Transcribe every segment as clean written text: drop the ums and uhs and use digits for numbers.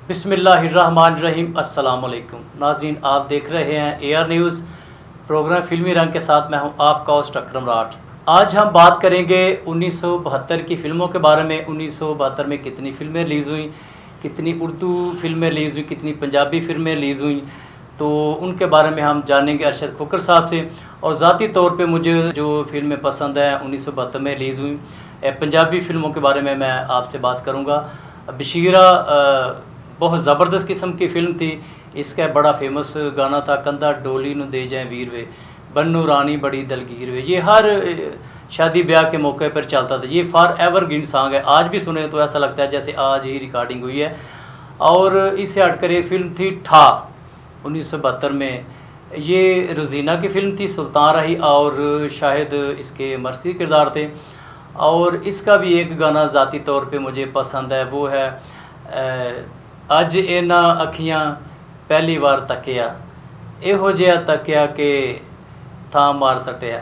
बिस्मिल्लाहिर्रहमानिर्रहीम। अस्सलाम वालेकुम नाज़रीन, आप देख रहे हैं AR न्यूज़ प्रोग्राम फिल्मी रंग के साथ मैं हूं आपका होस्ट अकरम राठ। आज हम बात करेंगे 1972 की फ़िल्मों के बारे में। 1972 में कितनी फ़िल्में रिलीज़ हुई, कितनी उर्दू फ़िल्में रिलीज़ हुई, कितनी पंजाबी फ़िल्में रिलीज़ हुई, तो उनके बारे में हम जानेंगे अरशद खोकर साहब से। और ज़ाती तौर पे मुझे जो फ़िल्में पसंद हैं 1972 में रिलीज़ हुई पंजाबी फ़िल्मों के बारे में मैं आपसे बात करूँगा। बशीरा बहुत ज़बरदस्त किस्म की फ़िल्म थी। इसका बड़ा फेमस गाना था, कंधा डोली नू दे जाए वीर वे, बन्नू रानी बड़ी दलगीर वे। ये हर शादी ब्याह के मौके पर चलता था। ये फॉर एवरग्रीन सॉन्ग है, आज भी सुने तो ऐसा लगता है जैसे आज ही रिकॉर्डिंग हुई है। और इससे हटकर ये फिल्म थी ठा 1972 में। ये रोज़ीना की फ़िल्म थी, सुल्तान रही और शाहिद इसके मर्कज़ी किरदार थे। और इसका भी एक गाना ज़ाती तौर पे मुझे पसंद है, वो है अज इना अखियां पहली बार तकिया, एहो जिहा तकिया के था मार सटिया।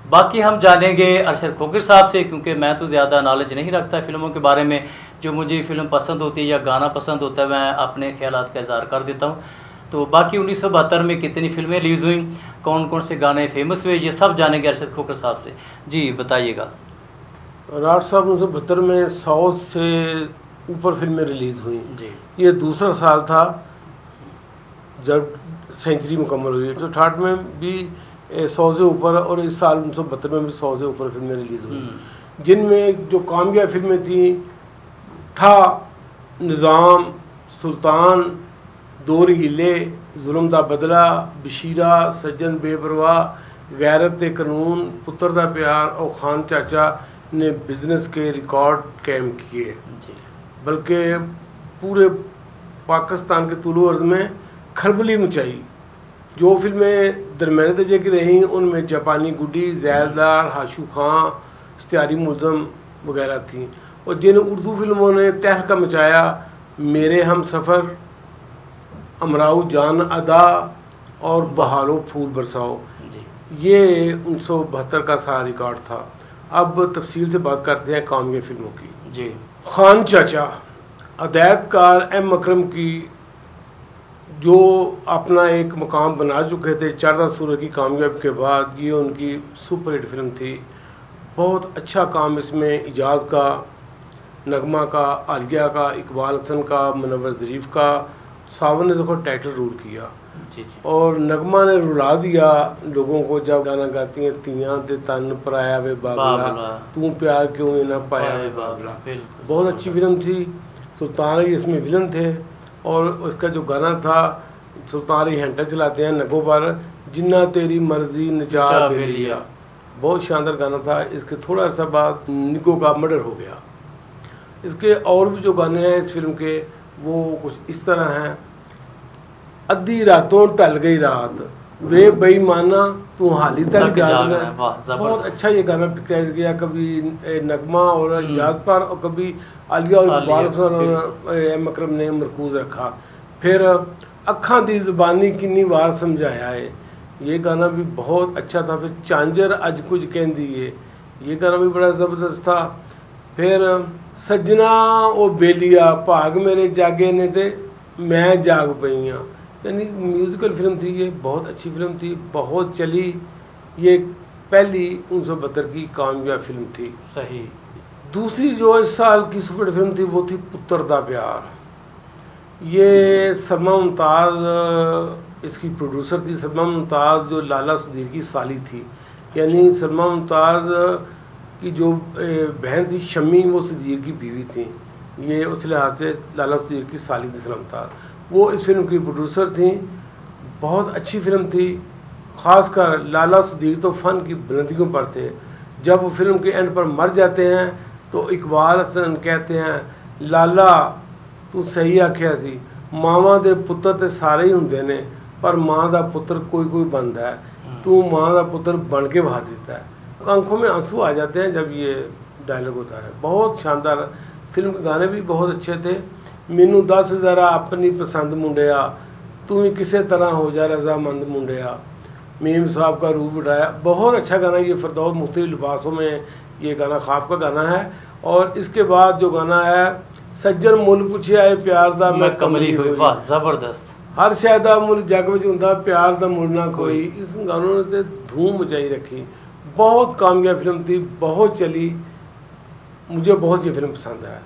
बाकी हम जानेंगे अरशद खोकर साहब से, क्योंकि मैं तो ज़्यादा नॉलेज नहीं रखता फ़िल्मों के बारे में। जो मुझे फ़िल्म पसंद होती है या गाना पसंद होता है मैं अपने ख्यालात का इज़हार कर देता हूँ। तो बाकी 1972 में कितनी फ़िल्में रिलीज़ हुई, कौन कौन से गाने फेमस हुए, ये सब जानेंगे अरशद खोकर साहब से। जी बताइएगा। राठ साहब 1972 में 100 से ऊपर फिल्में रिलीज़ हुई। जी ये दूसरा साल था जब सेंचुरी मुकम्मल हुई। तो 68 में भी 100 से ऊपर, और इस साल 1972 में भी 100 से ऊपर फिल्में रिलीज़ हुई, जिनमें जो कामयाब फिल्में थी ठा, निज़ाम, सुल्तान, दो रहीले, जुल्म दा बदला, बशीरा, सज्जन बेपरवाह, गैरत ते कानून, पुत्र दा प्यार और खान चाचा ने बिजनेस के रिकॉर्ड कायम किए, बल्कि पूरे पाकिस्तान के तुलु अर्ज़ में खलबली मचाई। जो फिल्में दरमियाने दर्जे की रहीं उनमें जापानी गुड्डी, ज़ैलदार, हाशू खां, इश्तिहारी मुल्ज़म वगैरह थीं। और जिन उर्दू फिल्मों ने तहलका मचाया, मेरे हम सफ़र, अमराऊ जान अदा और बहारो फूल बरसाओ, ये 1972 का सारा रिकॉर्ड था। अब तफसील से बात करते हैं कामयाब फिल्मों की। जी खान चाचा, हदायतकार M अकरम की, जो अपना एक मकाम बना चुके थे 4 सूरत की कामयाबी के बाद, ये उनकी सुपरहिट फिल्म थी। बहुत अच्छा काम इसमें इजाज़ का, नगमा का, आलिया का, इकबाल हसन का, मुनव्वर ज़रीफ़ का, सावन ने देखो टाइटल रोल किया। जी और नगमा ने रुला दिया लोगों को जब गाना गाती हैं, तियां ते तन पराया वे बाबला, तू प्यार क्यों ना पाया वे बाबला। बहुत अच्छी फिल्म थी। सुल्तान अली इसमें विलन थे, और उसका जो गाना था, सुल्तान अली हैंटा चलाते हैं नगों पर, जिन्ना तेरी मर्जी नचा बेलिया, बहुत शानदार गाना था। इसके थोड़ा सा बाद निको का मर्डर हो गया। इसके और भी जो गाने हैं इस फिल्म के, वो कुछ इस तरह हैं। अद्धी रातों टल गई रात, वे बेईमाना तू हाली तक जागना। बहुत अच्छा ये गाना पिक्चराइज किया, कभी नगमा और इजाज़ पर, और कभी आलिया और इकबाल और M अकरम ने मरकूज़ रखा। फिर अखा दी ज़बानी किन्नी वार समझाया है, ये गाना भी बहुत अच्छा था। फिर चांजर अज कुछ कहंदी है, ये गाना भी बड़ा ज़बरदस्त था। फिर सज्जना ओ बेलिया, भाग मेरे जागे ने ते मैं जाग पई हाँ, यानी म्यूज़िकल फिल्म थी। ये बहुत अच्छी फिल्म थी, बहुत चली। ये पहली 1972 की कामयाब फिल्म थी। सही। दूसरी जो इस साल की सुपर फिल्म थी वो थी पुत्र दा प्यार। ये सलमा मुमताज़ इसकी प्रोड्यूसर थी। सलमा मुमताज़ जो लाला सुधीर की साली थी, यानी सलमा मुमताज़ की जो बहन थी शम्मी, वो सुधीर की बीवी थी। ये उस लिहाज से लाला सुधीर की साली थी सलमा मुमताज़। वो इस फिल्म की प्रोड्यूसर थी। बहुत अच्छी फिल्म थी। ख़ासकर लाला सुधीर तो फ़न की बुलंदियों पर थे। जब वो फिल्म के एंड पर मर जाते हैं तो इकबाल हसन कहते हैं, लाला तू सही आख्या सी, मावां दे पुत्र ते सारे ही हुंदे ने, पर माँ का पुत्र कोई कोई बनता है, तू माँ का पुत्र बन के बहा देता है। आंखों में आंसू आ जाते हैं जब ये डायलॉग होता है। बहुत शानदार फिल्म के गाने भी बहुत अच्छे थे। मैनू दस ज़रा अपनी पसंद मुंडिया, तू ही किसी तरह हो जा रजामंद मुंडिया, मीम साहब का रूप उठाया। बहुत अच्छा गाना ये, फरदौस मुख्तलिफ लिबासों में ये गाना ख्वाब का गाना है। और इसके बाद जो गाना है सज्जन मुल पुछे आए प्यार दा मैं कमली हुई, वाह जबरदस्त। हर शय दा मुल जग विच हुंदा, प्यार दा मुल ना कोई। इस गानों ने ते धूम मचाई रखी। बहुत कामयाब फिल्म थी, बहुत चली, मुझे बहुत ये फिल्म पसंद है।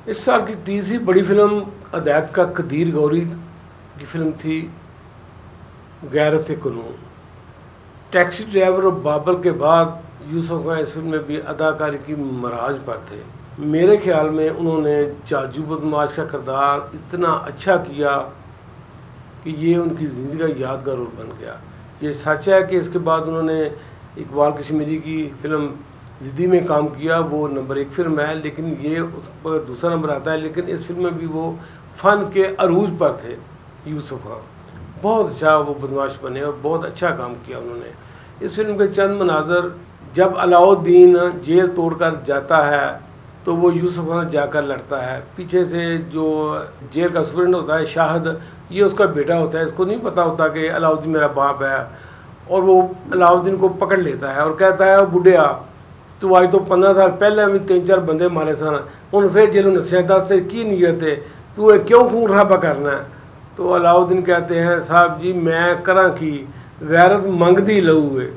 इस साल की तीसरी बड़ी फिल्म अदैत का कदीर गौरी की फिल्म थी गैरत कुनून। टैक्सी ड्राइवर और बाबर के बाद यूसुफ खान इस फिल्म में भी अदाकारी की मराज पर थे। मेरे ख्याल में उन्होंने जाजू बदमाश का किरदार इतना अच्छा किया कि ये उनकी ज़िंदगी का यादगार रोल बन गया। ये सच है कि इसके बाद उन्होंने इकबाल कश्मीरी की फिल्म ज़िद्दी में काम किया, वो नंबर 1 फिल्म है, लेकिन ये उस पर दूसरा नंबर आता है। लेकिन इस फिल्म में भी वो फ़न के अरूज पर थे यूसुफ खान। बहुत अच्छा वो बदमाश बने और बहुत अच्छा काम किया उन्होंने। इस फिल्म के चंद मनाजर, जब अलाउद्दीन जेल तोड़कर जाता है तो वो यूसुफ खान जाकर लड़ता है। पीछे से जो जेल का सुपरिटेंडेंट होता है शाहिद, ये उसका बेटा होता है। इसको नहीं पता होता कि अलाउद्दीन मेरा बाप है, और वो अलाउद्दीन को पकड़ लेता है और कहता है बुढ़िया तू आज तो 15 साल पहले भी 3-4 बंदे मारे सन, हूँ फिर जेलों नस्या, दस तेरी की नीयत है, तू क्यों खून खराबा करना है। तो अलाउद्दीन कहते हैं साहब जी मैं करा की गैरत मंगदी लहू है।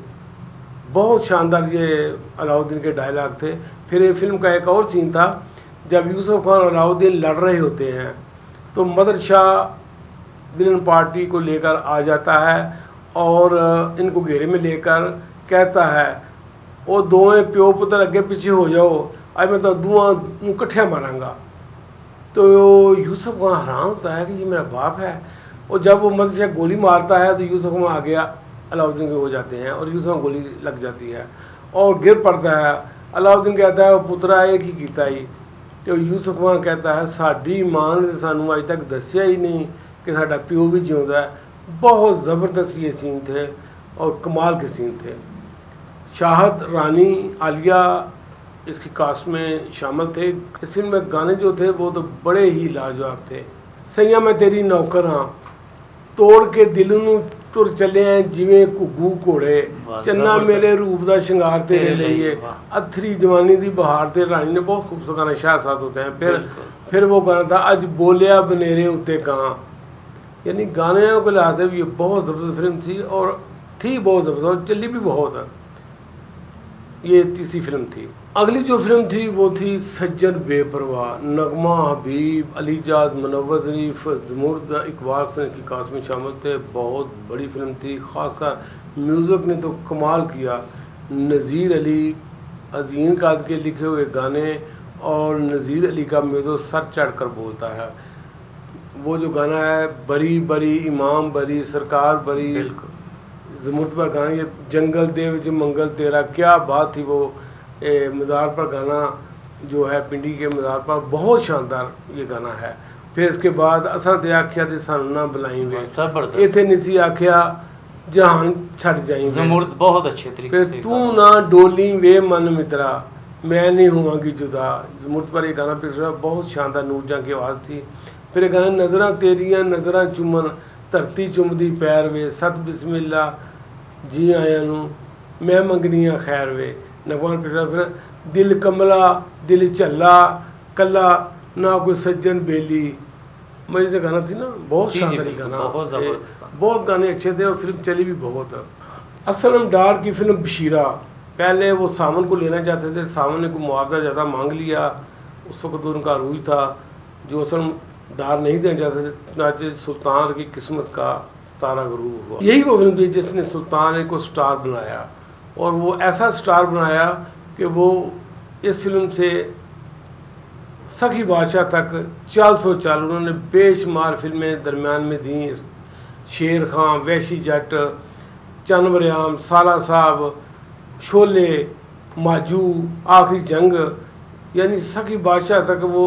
बहुत शानदार ये अलाउद्दीन के डायलॉग थे। फिर ये फिल्म का एक और सीन था, जब यूसुफ खान और अलाउद्दीन लड़ रहे होते हैं तो मदर शाह विलन पार्टी को लेकर आ जाता है और इनको घेरे में लेकर कहता है वो दोवें प्यो पुत्र अगे पीछे हो जाओ, आज मैं तो दोवां इकट्ठे मारांगा। तो यूसुफ खान हैरान होता है कि ये मेरा बाप है, और जब वो मदर शाह गोली मारता है तो यूसुफ खान आ गया अलाउद्दीन के हो जाते हैं और यूसुफ खान गोली लग जाती है और गिर पड़ता है। अलाउद्दीन कहता है वो पुत्रा एक ही कीता ही। तो यूसुफ खान कहता है साडी मां ने सानू अज तक दसिया ही नहीं कि साडा प्यो भी जिउंदा है। बहुत ज़बरदस्त ये सीन थे और कमाल के सीन थे। शाहद, रानी, आलिया इसकी कास्ट में शामिल थे। इस फिल्म में गाने जो थे वो तो बड़े ही लाजवाब थे। सैया मैं तेरी नौकर हाँ, तोड़ के दिल नूं तुर चले हैं जिवें घुग्गू घोड़े, चन्ना मेरे रूप दा श्रृंगार तेरे लिए, अथरी जवानी दी बहार ते रानी ने बहुत खूबसूरत गाना शाह साथ होते हैं। फिर वो गाना था अज बोलिया बनेरे उत्ते गां। यानी गाने को लिहाज से भी ये बहुत ज़बरदस्त फिल्म थी और थी बहुत ज़बरदस्त, चली भी बहुत है। ये तीसरी फिल्म थी। अगली जो फिल्म थी वो थी सज्जन बेपरवाह। नगमा, हबीब, अलीजाद, मुनव्वर ज़रीफ, ज़मुर्द, इकबाल हसन की कास्ट में शामिल थे। बहुत बड़ी फिल्म थी। ख़ासकर म्यूज़िक ने तो कमाल किया। नज़ीर अली, अज़ीन काद के लिखे हुए गाने और नज़ीर अली का म्यूज़िक सर चढ़ कर बोलता है। वो जो गाना है बरी बरी इमाम बरी सरकार बरी, ज़मुर्द पर गाना, ये जंगल दे विच मंगल तेरा, क्या बात थी। वो मज़ार पर गाना जो है पिंडी के मज़ार पर, बहुत शानदार ये गाना है। फिर इसके बाद असां ते आख्या ते सानू ना बुलाई वे, इत्थे निसी आख्या जहान छड़ जाई। ज़मुर्द बहुत अच्छे तरीके से। तू ना डोली वे मन मित्रा मैं नहीं हुआंगी जुदा। ज़मुर्द पर ये गाना पेश हुआ, बहुत शानदार नूरजहां की आवाज़ थी। फिर गाना नज़रां तेरियां नज़रां चुमन धरती चुमदी पैर वे, सत बिस्मिल्ला जी आया नू मैं मंगनिया खैर वे। नगवान पिछड़ा फिर दिल कमला दिल झल्ला कला ना कोई सज्जन बेली, मजे से गाना थी ना, बहुत शानदार गाना। बहुत गाने अच्छे थे और फिल्म चली भी बहुत। असलम डार की फिल्म बशीरा, पहले वो सावन को लेना चाहते थे, सावन ने को मुआवजा ज़्यादा मांग लिया, उस वक्त उनका रूज था जो असलम डार नहीं देना चाहते थे। चुनांचे सुल्तान की किस्मत का सितारा गरूब हुआ। यही वो फिल्म थी जिसने सुल्तान को स्टार बनाया, और वो ऐसा स्टार बनाया कि वो इस फिल्म से सखी बादशाह तक चाल सो चाल उन्होंने बेशुमार फिल्में दरमियान में दी। शेर खां, वैशी जट, चनवरयाम, साला साहब, शोले, माजू, आखिरी जंग, यानी सखी बादशाह तक वो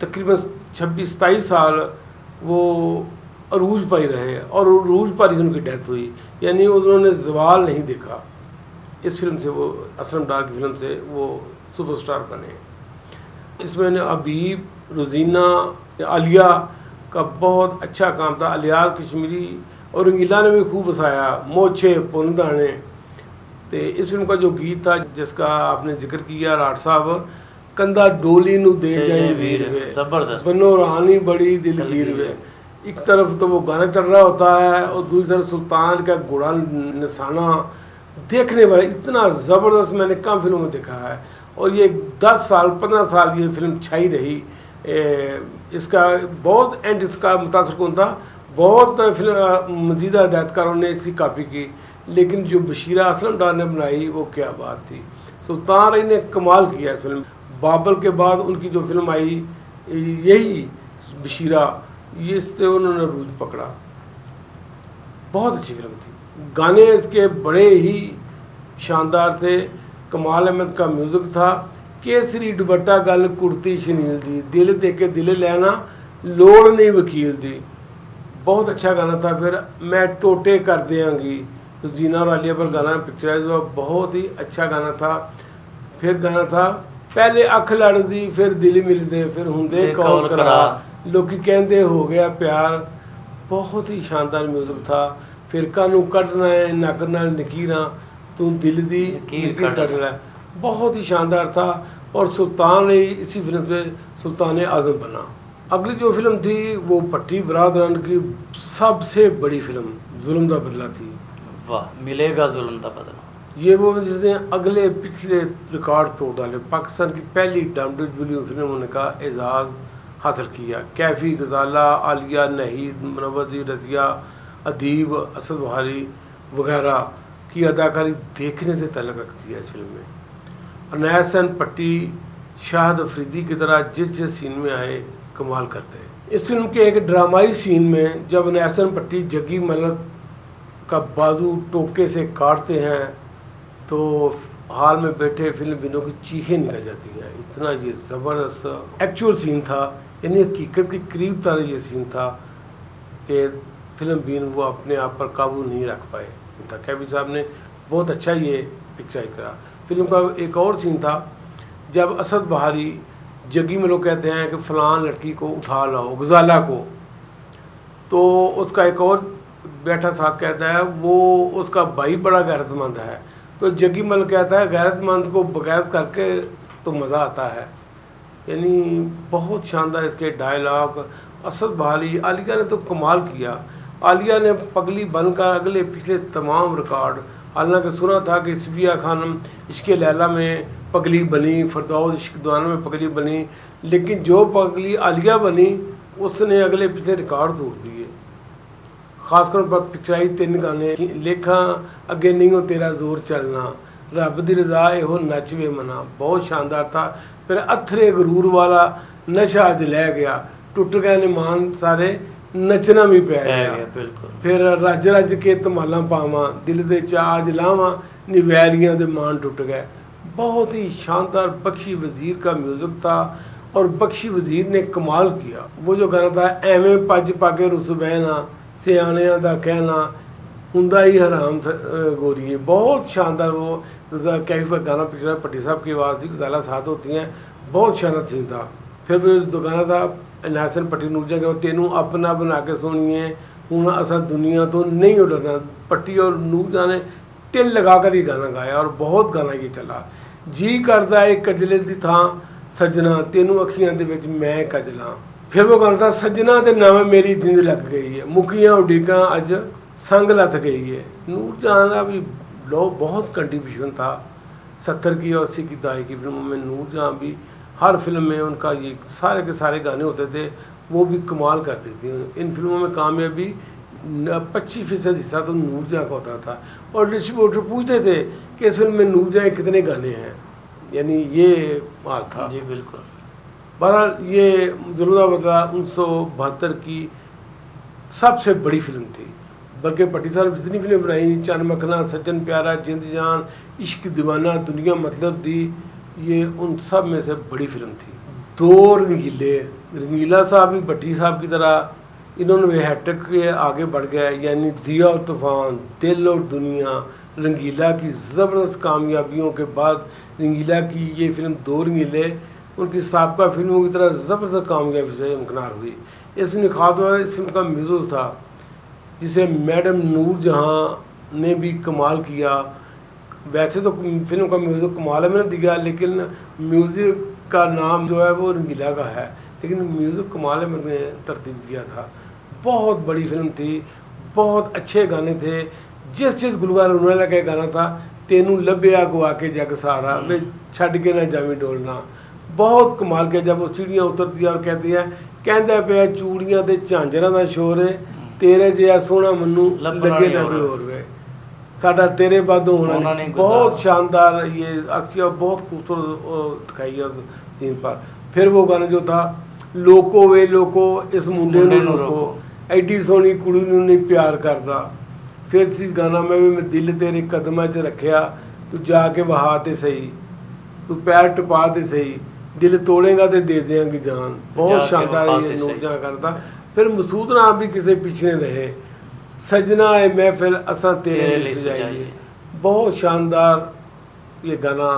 तकरीबन 26-27 साल वो अरूज पर ही रहे और अरूज पर ही उनकी डेथ हुई। यानी उन्होंने जवाल नहीं देखा। इस फिल्म से वो असलम डार की फिल्म से वो सुपरस्टार बने। इसमें हबीब, रोजीना, आलिया का बहुत अच्छा काम था। अलियाज कश्मीरी और रंगीला ने भी खूब हंसाया। मोछे पुनदाने। तो इस फिल्म का जो गीत था जिसका आपने जिक्र किया राठ साहब, कंधा डोली नू दे जाए वीर वे, जबरदस्त, बनो रानी बड़ी दिलगीर वे। एक तरफ तो वो गाना चल रहा होता है और दूसरी तरफ सुल्तान का घोड़ा निशाना देखने वाला इतना ज़बरदस्त मैंने कम फिल्मों में देखा है। और ये 10 साल 15 साल ये फिल्म छाई रही। इसका बहुत एंड इसका मुतासर कौन था, बहुत फिल्म मजीदा हिदायतकारों ने इसकी कापी की, लेकिन जो बशीरा असलम डार ने बनाई वो क्या बात थी। सुल्तान रही ने कमाल किया इस फिल्म। बाबर के बाद उनकी जो फिल्म आई यही बशीरा, ये इससे उन्होंने रूज पकड़ा। बहुत अच्छी फिल्म थी, गाने इसके बड़े ही शानदार थे। कमाल अहमद का म्यूज़िक था। केसरी दुपट्टा गल कुर्ती शनील दी, दिल दे के दिल लेना लोड़ नहीं वकील दी, बहुत अच्छा गाना था। फिर मैं टोटे कर देंगी, तो जीना और आलिया पर गाना पिक्चराइज हुआ, बहुत ही अच्छा गाना था। फिर गाना था पहले अख लड़ दी फिर दिल मिलदे, फिर हुंदे कौल करा, लोकी कहंदे हो गया प्यार, बहुत ही शानदार म्यूज़िक था। फिर कानू कटना है नक नाल नकीरा, तू दिल दी नकीर कट लै, बहुत ही शानदार था। और सुल्तान ने इसी फिल्म से सुल्तान आज़म बना। अगली जो फिल्म थी वो भट्टी बरादरान की सबसे बड़ी फिल्म जुल्म दा बदला थी। वाह, मिलेगा जुल्म दा बदला। ये वो जिसने अगले पिछले रिकॉर्ड तोड़ डाले, पाकिस्तान की पहली डायमंड फिल्म का एजाज़ हासिल किया। कैफ़ी, गजाला, आलिया, नहीद, मनवजी, रज़िया, अदीब, असद बहारी वगैरह की अदाकारी देखने से तल्लुक़ रखती है इस फिल्म में। अनायत हसन पट्टी शाहिद अफरीदी की तरह जिस सीन में आए कमाल कर गए। इस फिल्म के एक ड्रामाई सीन में जब अनायत हसन पट्टी जग्गी मलिक का बाजू टोके से काटते हैं तो हाल में बैठे फिल्म बिनों की चीखें निकल जाती हैं। इतना ये ज़बरदस्त एक्चुअल सीन था, यानी हकीकत के करीब तरह ये सीन था कि फिल्म बीन वो अपने आप पर काबू नहीं रख पाए। कैफी साहब ने बहुत अच्छा ये पिक्चराइज करा। फिल्म का एक और सीन था जब असद बहारी जग्गी में लोग कहते हैं कि फ़लान लड़की को उठा लाओ, गजाला को, तो उसका एक और बैठा साथ कहता है वो उसका भाई बड़ा गैरतमंद है, तो जग्गी मल कहता है गैरतमंद को बगैरत करके तो मज़ा आता है। यानी बहुत शानदार इसके डायलॉग। असद बहारी, आलिया ने तो कमाल किया। आलिया ने पगली बनकर अगले पिछले तमाम रिकॉर्ड, हालांकि सुना था कि सबिया खानम इश्क लैला में पगली बनी, फरदौस इश्क दीवाना में पगली बनी, लेकिन जो पगली आलिया बनी उसने अगले पिछले रिकॉर्ड तोड़ दिए। खासकर पर पिक्चराई 3 गाने, लेखा अगे नहीं हो तेरा जोर चलना, रब दी रजा एहो नचवे मना, बहुत शानदार था। फिर अथरे गरूर वाला नशा अज लै गया, टुट गए ने मान सारे नचना भी पै गया। फिर रज रज के धमाला पावा, दिल दे चाज लावा, निवैरियां दे मान टुट गए। बहुत ही शानदार बख्शी वजीर का म्यूज़िक था और बख्शी वजीर ने कमाल किया। वो जो गाना था एवें पज पाके रुस बहना, सियाणियां दा कहना हुंदा ही हराम गोरीए, बहुत शानदार। वो कैफी पर गाना पिक्चर भट्टी साहब की आवाज़ थी, गजाला साथ होती हैं, बहुत शानदार सीन था। फिर जो गाना था अनायत हसन पट्टी नूर जहाँ तेनू अपना बना के सुनिए हूँ असा दुनिया तो नहीं उड़ना, पट्टी और नूर जहाँ ने तिल लगा कर ये गाना गाया और बहुत गाना ये चला। जी करदा है कजले दी थां सजना, तेनू अखियां दे विच मैं कजला। फिर वो गाना था सजना दे नाम मेरी जिंद लग गई है, मुखियां उड़ीकां अज संग लथ गई है। नूर जहाँ का भी लो बहुत कंट्रीब्यूशन था 70 की और 80 की दहाई की फिल्मों में। नूर जहाँ भी हर फिल्म में उनका ये सारे के सारे गाने होते थे, वो भी कमाल करती थी। इन फिल्मों में कामयाबी 25% हिस्सा तो नूर जहाँ का होता था। और डिस्ट्रीब्यूटर पूछते थे कि इस फिल्म में नूर जहाँ कितने गाने हैं, यानी ये हाल था। जी बिल्कुल। बहरहाल ये जुल्म दा बदला 1972 की सबसे बड़ी फिल्म थी। बल्कि भट्टी साहब जितनी फिल्में बनाई, चन मखना, सज्जन प्यारा, जिंद जान, इश्क दीवाना, दुनिया मतलब दी, ये उन सब में से बड़ी फिल्म थी। 2 रंगीले, रंगीला साहब भी भट्टी साहब की तरह इन्होंने हैट्रिक के आगे बढ़ गया, यानी दिया और तूफान, दिल और दुनिया। रंगीला की ज़बरदस्त कामयाबियों के बाद रंगीला की ये फिल्म 2 रंगीले उनकी साबका फिल्मों की तरह ज़बरदस्त कामयाबी से इमकनार हुई। इसमें खास तौर इस फिल्म का म्यूज़िक था जिसे मैडम नूर जहाँ ने भी कमाल किया। वैसे तो फिल्म का म्यूज़िक कमाल है मैंने दिया, लेकिन म्यूज़िक का नाम जो है वो रंगीला का है, लेकिन म्यूज़िक कमाल मैंने तरतीब दिया था। बहुत बड़ी फिल्म थी, बहुत अच्छे गाने थे। जिस गुलजार उन्होंने का गाना था, तेनू लभ्या गुआ के जग सारा वे छड़ के ना जावी डोलना, बहुत कमाल के। जब वो सीढ़ियाँ उतरती है और कहती है कहता पे चूड़ियाँ ते झांजरां दा शोर है, तेरे जिहा सोहना मन्नू लगे ना कोई होर वे, साडा तेरे बादों होना नहीं। बहुत शानदार ये आसिया, बहुत खूबसूरत दिखाई है उस सीन पर। फिर वो गाना जो था, लोको वे लोको इस मुंडे नूं रोको, एडी सोहनी कुड़ी नूं नहीं प्यार करदा। फिर सी गाना मैं दिल तेरे कदमां च रखिया, तू जाके बहा ते सही, तू पैर टपा ते सही, दिल तोड़ेगा तो दे देंगी जान। बहुत शानदार ये नोट करता। फिर मसूद नाम भी किसी पीछे रहे, सजना है महफिल असा तेरे लिए सजाइए, बहुत शानदार ये गाना।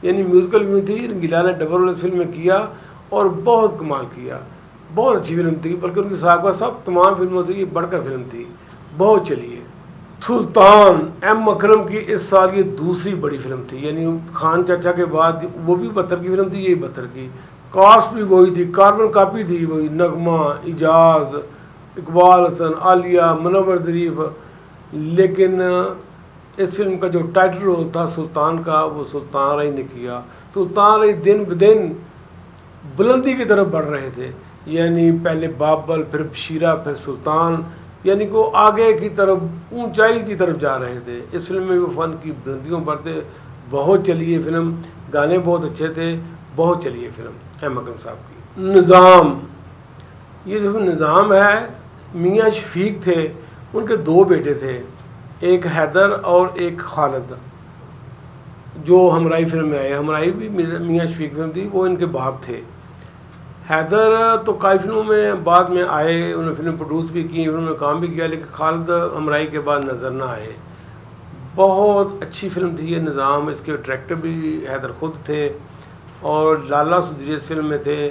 यानी म्यूजिकल फिल्म थी, रंगीला ने डबल रोल इस फिल्म में किया और बहुत कमाल किया। बहुत अच्छी फिल्म थी, बल्कि उनकी साहब सब तमाम फिल्मों से ये बढ़कर फिल्म थी, बहुत चली है। सुल्तान एम अकरम की इस साल ये दूसरी बड़ी फिल्म थी, यानी खान चाचा के बाद वो भी 72 की फिल्म थी, ये 72 की। कास्ट भी वही थी, कार्बन कापी थी वही, नगमा, इजाज़, इकबाल हसन, आलिया, मुनव्वर ज़रीफ। लेकिन इस फिल्म का जो टाइटल रोल था सुल्तान का, वो सुल्तान रही ने किया। सुल्तान रही दिन ब दिन बुलंदी की तरफ बढ़ रहे थे, यानी पहले बाबल, फिर बशीरा, फिर सुल्तान, यानी को आगे की तरफ ऊंचाई की तरफ जा रहे थे। इस फिल्म में वो फ़न की बुलंदियों पर थे। बहुत चली ये फिल्म, गाने बहुत अच्छे थे, बहुत चली ये फिल्म एम अकरम साहब की। निज़ाम, ये जो निज़ाम है, मियाँ शफीक थे, उनके 2 बेटे थे, एक हैदर और एक खालिद, जो हमराई फिल्म में आए। हमराई भी मियाँ शफीक फिल्म थी, वो इनके बाप थे। हैदर तो कई फिल्मों में बाद में आए, उन्होंने फिल्म प्रोड्यूस भी की, फिल्म में काम भी किया, लेकिन खालिद हमराई के बाद नज़र ना आए। बहुत अच्छी फिल्म थी ये निज़ाम। इसके डायरेक्टर भी हैदर खुद थे और लाला सुधीर इस फिल्म में थे,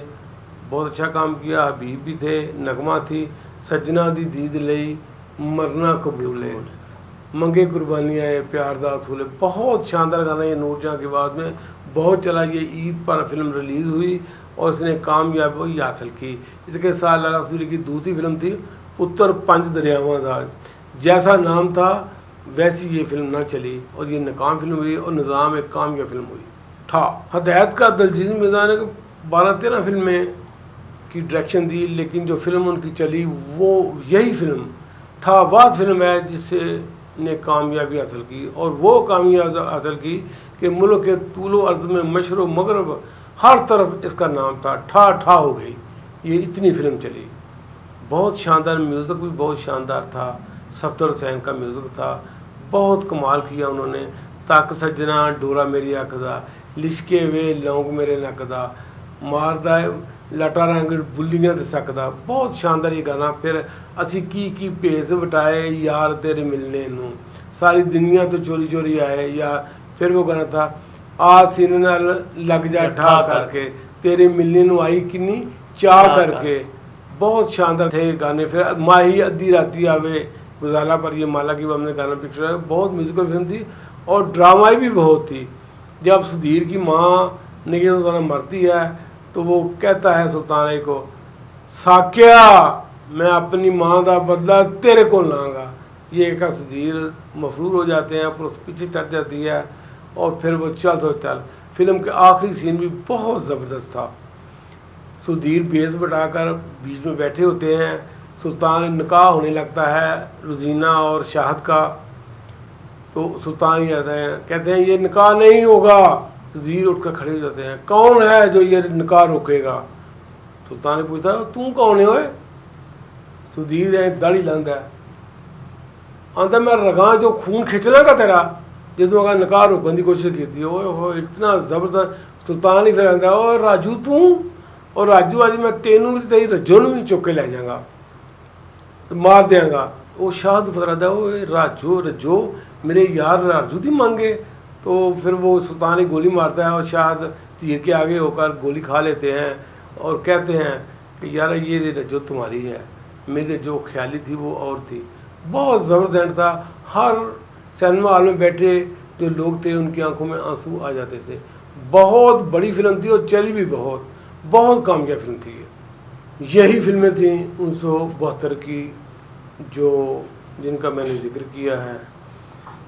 बहुत अच्छा काम किया। हबीब भी थे, नगमा थी, सजना दी दीद लई मरना कबूल है, मंगे कुर्बानियाँ है, प्यार दा असूल है। बहुत शानदार गाना ये नूरजहाँ के बाद में बहुत चला। ये ईद पर फिल्म रिलीज़ हुई और इसने कामयाबी हासिल की। इसके साथ लाला सुधीर की दूसरी फिल्म थी पुत्र पंज दरियावां दा, जैसा नाम था वैसी ये फिल्म ना चली और ये नाकाम फिल्म हुई और निज़ाम एक कामयाब फिल्म हुई था। हदायत का दिलजीत मिर्ज़ा ने 12-13 फिल्में की डायरेक्शन दी, लेकिन जो फिल्म उनकी चली वो यही फिल्म था। वाद फिल्म है जिससे ने कामयाबी हासिल की, और वो कामयाबी हासिल की कि मुल्क के तूलो अर्ज़ में मशरक़ मगरब हर तरफ इसका नाम था। ठा ठा हो गई, ये इतनी फिल्म चली। बहुत शानदार म्यूज़िक भी बहुत शानदार था, सफ़दर हुसैन का म्यूज़िक था, बहुत कमाल किया उन्होंने। तक सजना डोरा मेरी अख दा, लिशके वे लौंग मेरे नक दा, मारदा लटा रंग बुलियां ते सकदा, बहुत शानदार ये गाना। फिर असी की भेस वटाए यार तेरे मिलने नूं, सारी दुनिया तो चोरी चोरी आए, या फिर वो गाना था आ सीने नाल लग जा ठा करके, तेरे मिलने नूं आई किन्नी चाह करके। बहुत शानदार थे गाने। फिर माही अद्धी राती आवे गुजाला पर, ये माला की हमने गाना पिक्चर है, बहुत म्यूजिकल फिल्म थी और ड्रामाई भी बहुत थी। जब सुधीर की माँ निगे सुल्ताना मरती है तो वो कहता है सुल्तान को, साक्या मैं अपनी माँ का बदला तेरे को लाँगा। ये एक सुधीर मफरूर हो जाते हैं, पुलिस पीछे चढ़ जाती है और फिर वो चल तो चल। फिल्म के आखिरी सीन भी बहुत ज़बरदस्त था। सुधीर बेस बटाकर बीच में बैठे होते हैं, सुल्तान निकाह होने लगता है रुजीना और शाहद का, तो सुल्तान ही कहते हैं ये निकाह नहीं होगा। सुधीर उठकर खड़े हो जाते हैं, कौन है जो ये निकाह रोकेगा? सुल्तान ने पूछा तू कौन है? ओए सुधीर है दाढ़ी लांदा है, आंदा मैं रगां जो खून खिंच लांगा तेरा जो अगर निकाह रोकने की कोशिश की। हो इतना जबरदस्त। सुल्तान ही फिर आंदा ओ राजू तू, और राजू अज मैं तेनू भी तेरी रज्जो भी चुक के लै जाऊँगा, मार देंगा। वो शाहद पता लगता वो राजू रज्जो मेरे यार राजू की मांगे। तो फिर वो सुल्तान ही गोली मारता है और शाहद तीर के आगे होकर गोली खा लेते हैं और कहते हैं कि यार ये रज्जो तुम्हारी है, मेरी जो ख्याली थी वो और थी। बहुत ज़बरदस्त था। हर सिनेमा हॉल में बैठे जो लोग थे उनकी आंखों में आंसू आ जाते थे। बहुत बड़ी फिल्म थी और चली भी बहुत कामयाब फिल्म थी ये। यही फिल्में थी 1972 की जो जिनका मैंने जिक्र किया है।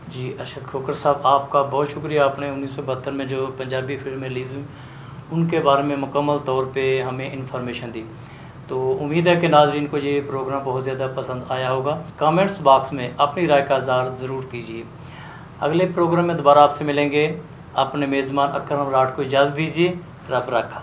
जी अरशद खोखर साहब, आपका बहुत शुक्रिया। आपने 1972 में जो पंजाबी फिल्में रिलीज़ हुई उनके बारे में मुकम्मल तौर पे हमें इंफॉर्मेशन दी। तो उम्मीद है कि नाज़रीन को ये प्रोग्राम बहुत ज़्यादा पसंद आया होगा। कमेंट्स बॉक्स में अपनी राय का इज़हार ज़रूर कीजिए। अगले प्रोग्राम में दोबारा आपसे मिलेंगे। अपने मेज़बान अकरम राठ को इजाज़त दीजिए। रब रखा।